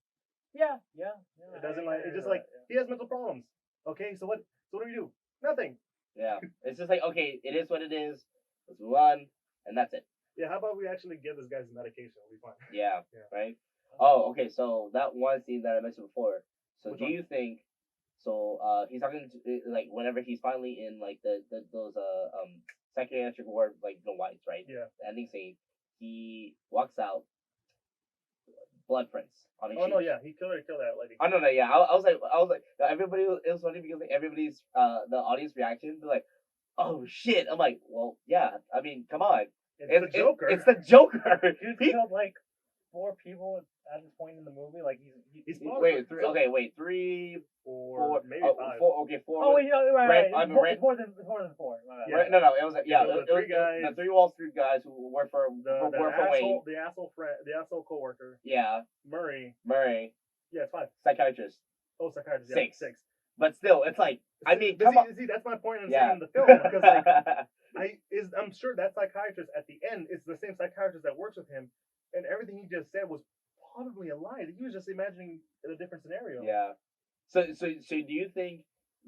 Yeah. It doesn't like. It's just like, he has mental problems. Okay, so what? So what do we do? Nothing. Yeah, it's just like, okay, it is what it is. Let's move on, and that's it. Yeah, how about we actually give this guy's medication? We'll be fine. Yeah. Right? Oh, okay, so that one scene that I mentioned before. So Which do one? you think, he's talking to, like, whenever he's finally in, like, those psychiatric ward, like, the whites, right? Yeah. The ending scene, he walks out, blood prints on his Oh, sheet. no, yeah, he killed that lady. Oh, no, yeah, I was like, everybody, it was funny because, like, everybody's, the audience reaction, they're like, oh, shit. I'm like, well, yeah, I mean, come on. It's the Joker. It's the Joker. Dude killed like 4 people at this point in the movie. Like, he's wait, 3. Okay, wait, 3, 4, maybe 5. 4. Okay, 4. Oh, wait, right. I mean, It's more than 4. Yeah. Right, no, it was like, So the 3 guys. The 3 Wall Street guys who work for Wayne. The asshole friend, the asshole coworker. Yeah. Murray. Yeah, it's 5. Psychiatrist. Oh, psychiatrist. Yeah, 6. But still, it's like, I mean, come on. See, that's my point in saying the film, because like, I'm sure that psychiatrist at the end is the same psychiatrist that works with him, and everything he just said was probably a lie. He was just imagining a different scenario. Yeah. So do you think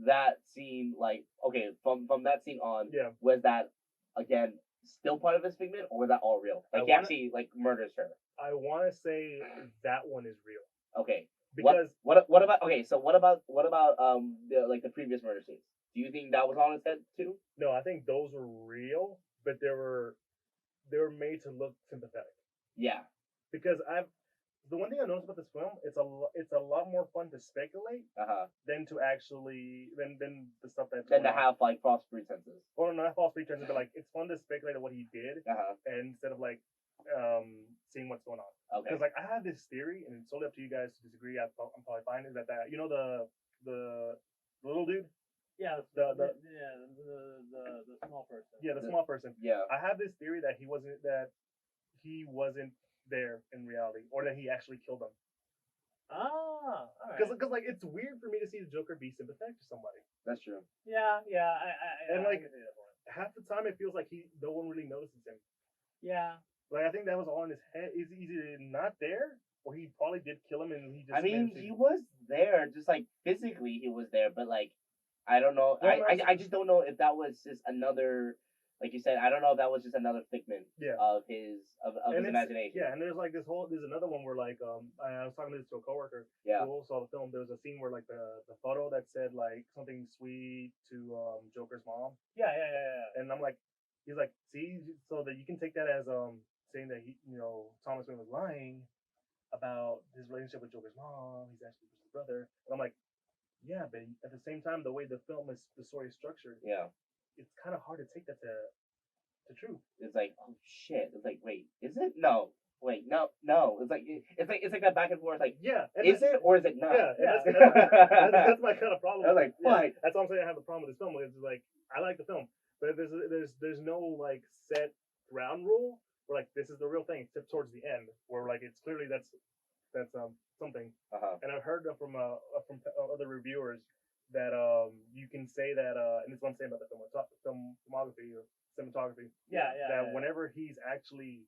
that scene, like, okay, from that scene on, was that, again, still part of his figment, or was that all real? Like, he actually, like, murders her. I want to say that one is real. Okay. Because what about the previous murder scenes? Do you think that was on his head too? No, I think those were real, but they were made to look sympathetic. Yeah. Because the one thing I noticed about this film, it's a lot more fun to speculate than to actually than the stuff that's than to have like false pretenses. Well, not false pretenses, but like, it's fun to speculate on what he did, and instead of like seeing what's going on. Okay. Because like, I have this theory, and it's totally up to you guys to disagree. I'm probably fine. Is that the little dude? Yeah, the small person. Yeah, the small person. Yeah. I have this theory that he wasn't there in reality, or that he actually killed him. Ah, because like it's weird for me to see the Joker be sympathetic to somebody. That's true. Yeah, and I like can see that point. half the time it feels like no one really notices him. Yeah. Like I think that was all in his head. Is either not there, or he probably did kill him, and he just. I mean, he was there, just like physically, he was there, but like, I don't know. I just don't know if that was just another. Like you said, I don't know if that was just another figment of his imagination. Yeah, and there's another one where like I was talking to this to a coworker who saw the film. There was a scene where like the photo that said like something sweet to Joker's mom. Yeah. And I'm like, he's like, see, so that you can take that as saying that Thomas Wayne was lying about his relationship with Joker's mom. He's actually his brother. And I'm like, yeah, but at the same time, the way the story is structured, it's kind of hard to take that to truth. It's like, oh shit. It's like, wait, is it? No. Wait, no. It's like that back and forth. Like, is it or is it not? Yeah. That's my kind of problem. I was like, fuck. That's what I'm saying. I have a problem with this film. It's like I like the film, but there's no like set ground rule where like this is the real thing, except towards the end, where like it's clearly that's something. And I've heard from other reviewers that you can say that and it's what I'm saying about the filmography or cinematography. That whenever he's actually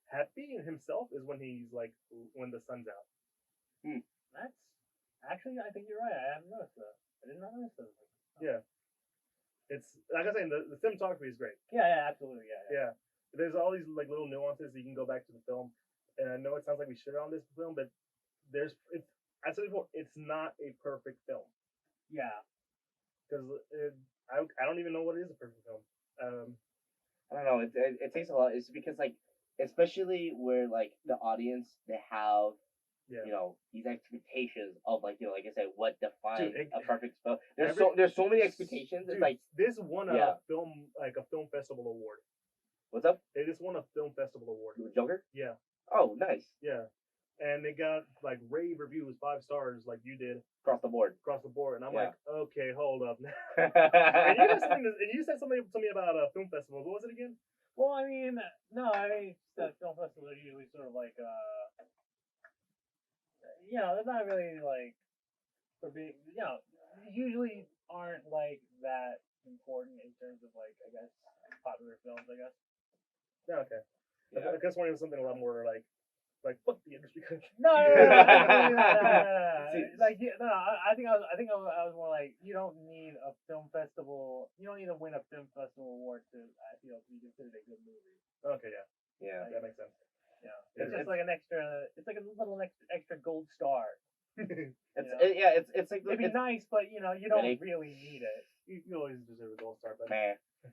happy in himself is when he's like when the sun's out. That's actually, I think you're right. I haven't noticed that. I did not notice that. Yeah. It's like I was saying, the cinematography is great. Yeah, absolutely. Yeah. There's all these like little nuances that you can go back to the film, and I know it sounds like we shit on this film, but I said before, it's not a perfect film. Yeah. Because I don't even know what is a perfect film. I don't know. It takes a lot. It's because like, especially where like the audience, they have these expectations of like like I said, what defines a perfect film. There's so many expectations. It's like this won a film festival award. What's up? They just won a film festival award. Joker? Yeah. Oh, nice. Yeah. And they got like rave reviews, 5 stars, like you did. Across the board. And I'm like, okay, hold up. and you said something to me about a film festival. What was it again? Well, I mean, the film festival are usually sort of like, they're not really like for big, usually aren't like that important in terms of like, I guess, popular films, I guess. Yeah, okay. Yeah. I guess one was something a lot more like fuck the industry. No. Like, I think I was more like, you don't need a film festival. You don't need to win a film festival award to be considered a good movie. Okay, yeah, that makes sense. Yeah, it's just like an extra. It's like a little extra gold star. It's like it'd be nice, but you don't really need it. You always deserve a gold star, but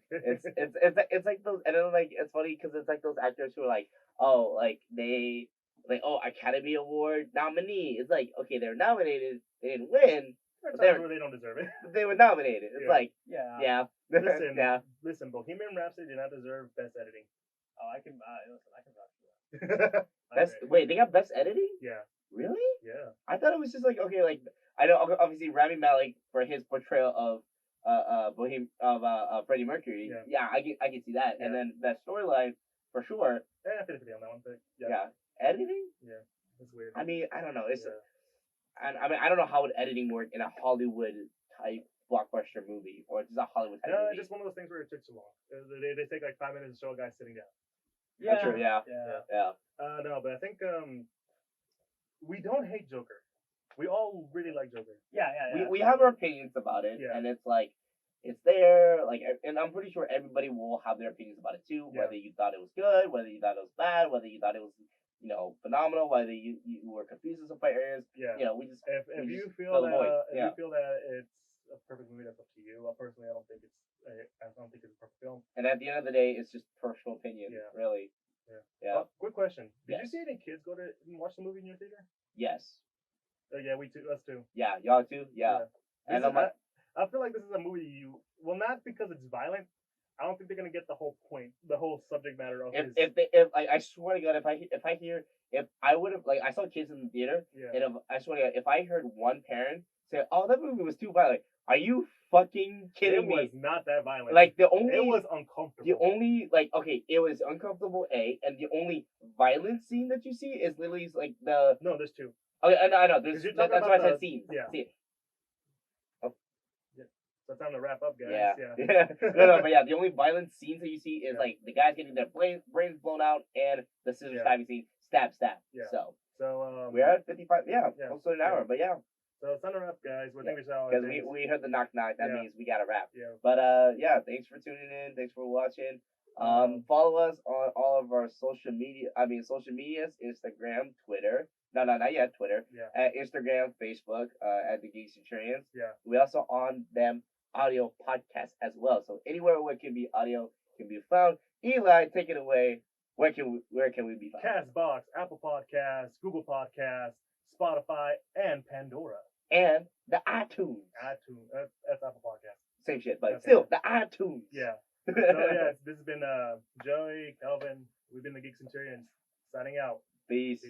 it's like those, and then like it's funny because it's like those actors who are like, oh, like they Academy Award nominee. It's like, okay, they're nominated, they didn't win. They don't deserve it. They were nominated. It's like, Listen, Bohemian Rhapsody did not deserve best editing. Oh, I can vouch for that. Wait, they got best editing? Yeah. Really? Yeah. I thought it was just like, okay, like I know obviously Rami Malek for his portrayal of Freddie Mercury. Yeah, I can see that. Yeah. And then that storyline for sure. I feel on that one, but editing? Yeah, that's weird. I mean, I don't know. It's I mean, I don't know how would editing work in a Hollywood type blockbuster movie or just a Hollywood type movie. It's just one of those things where it takes too long. They take like 5 minutes to show a guy sitting down. Yeah. That's true. Yeah. No, but I think we don't hate Joker. We all really like Joker. Yeah. We have our opinions about it, and it's like it's there, like, and I'm pretty sure everybody will have their opinions about it too. Whether you thought it was good, whether you thought it was bad, whether you thought it was phenomenal, whether you were confused in some areas. We just if you feel that it's a perfect movie, that's up to you. Personally, I don't think it's a perfect film. And at the end of the day, it's just personal opinion, really. Yeah. Quick question: Did you see any kids go to watch the movie in your theater? Yes. Yeah, us too. Yeah, y'all too. Yeah. And I feel like this is a movie not because it's violent. I don't think they're gonna get the whole point, the whole subject matter of it. If I swear to God, if I would have I saw kids in the theater, and I swear to God, if I heard one parent say, "Oh, that movie was too violent." Are you fucking kidding me? It was not that violent. Like it was uncomfortable. The only okay, it was uncomfortable. And the only violent scene that you see is literally like the. No, there's two. Okay, I know. That's why I said scenes. Yeah. See it. Oh. Yeah. So it's time to wrap up, guys. Yeah. no, but yeah, the only violent scenes that you see is like the guys getting their brains blown out and the scissors stabbing scene, stab. Yeah. So we're at 55. Yeah, close to an hour. But yeah. So it's time to wrap, guys. What think we saw? Because we heard the knock. That means we got to wrap. Yeah. But yeah, thanks for tuning in. Thanks for watching. Follow us on all of our social medias. Instagram, Twitter. No, not yet. Twitter. Yeah. At Instagram, Facebook. At the Geek Centurions. Yeah. We also on them audio podcasts as well. So anywhere where it can be audio can be found. Eli, take it away. Where can we be found? Castbox, Apple Podcasts, Google Podcasts, Spotify, and Pandora. And the iTunes. That's Apple Podcasts. Same shit, but still, the iTunes. Yeah. So yeah, this has been Joey, Kelvin. We've been the Geek Centurions. Signing out. Peace.